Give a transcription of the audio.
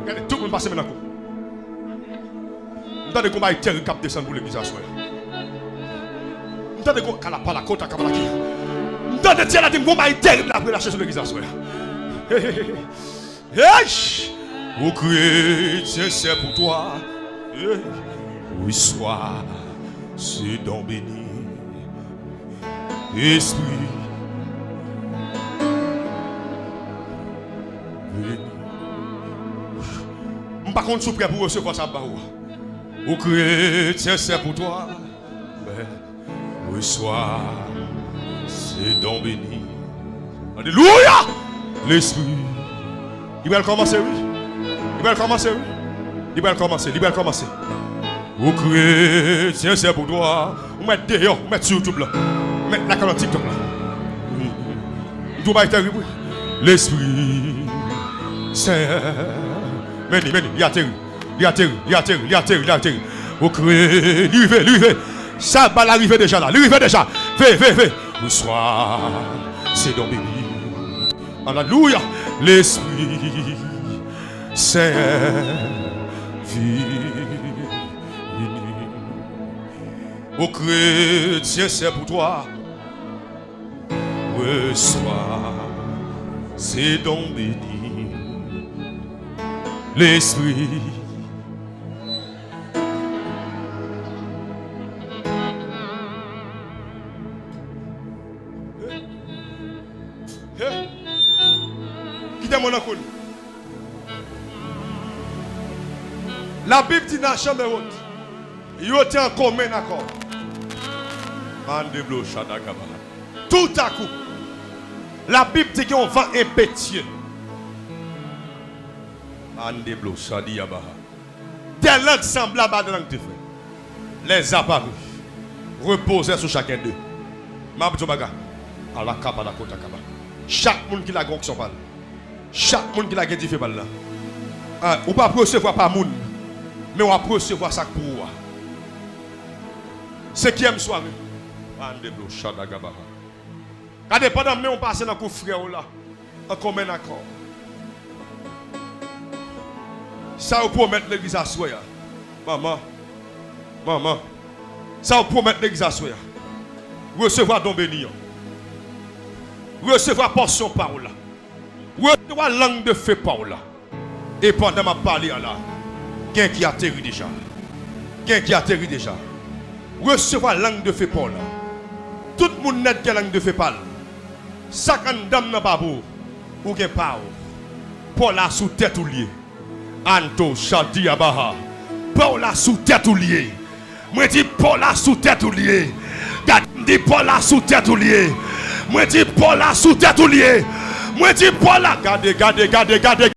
Regardez, tout le monde passe maintenant. Nous avons des combats qui cap descendre pour l'église à soi. Nous avons des combats qui la côte à Kabalaki. Nous avons des combats qui terribles pour lâcher sur l'église à soi. Ô chrétien, c'est pour toi. Oui, sois, c'est don béni. Esprit. Par contre, je suis prêt pour recevoir ça. Ô chrétien, c'est pour toi. Reçois, c'est don béni. Alléluia! L'esprit. Il va commencer, oui. Il va commencer, oui. Il va commencer, il va commencer. Ô chrétien, c'est pour toi. On met dehors, on met sur YouTube là. On met la caméra TikTok là. Tout va être terrible. L'esprit. C'est. Meni, il a atterri. Au cré, lui, ça va l'arriver déjà là. Lui, déjà. Fais. Bonsoir. C'est donc béni. Alléluia. L'esprit. C'est. Au chrétien, c'est pour toi. Reçois. C'est donc béni. L'esprit. Quittez mon oncle. La Bible dit dans la chambre haute, il y a un commun accord. Tout à coup, la Bible dit qu'on va impétueux. Des langues semblables à des langues de feu. Les apparus reposaient sur chacun d'eux. Chaque monde qui l'a gonflé son parle. Chaque monde qui l'a gagné fait parle là. On ne peut pas recevoir par monde, mais on va recevoir ça pour vous. Ce qui aime soirée. Regardez, pendant que on passe dans le frère là, en commun accord. Ça vous promet l'église à soi. Maman. Ça vous promet l'église à soi. Recevoir don béni. Recevoir portion parole. Recevoir langue de feu parole. Et pendant ma parler là, quelqu'un qui atterrit déjà. Recevoir langue de feu parole. Tout le monde net qui a langue de feu parle. Ça quand dame n'a pas beau. Ou gen parole. Pour la sous tête ou lié. Anto Shadi Abaha. Pour la sous tête ou lié. Moi dis pour la sous tête ou lié. Dis pour la sous tête ou lié. Moi dis pour la sous tête ou lié. Moi dis pour la. Gardez.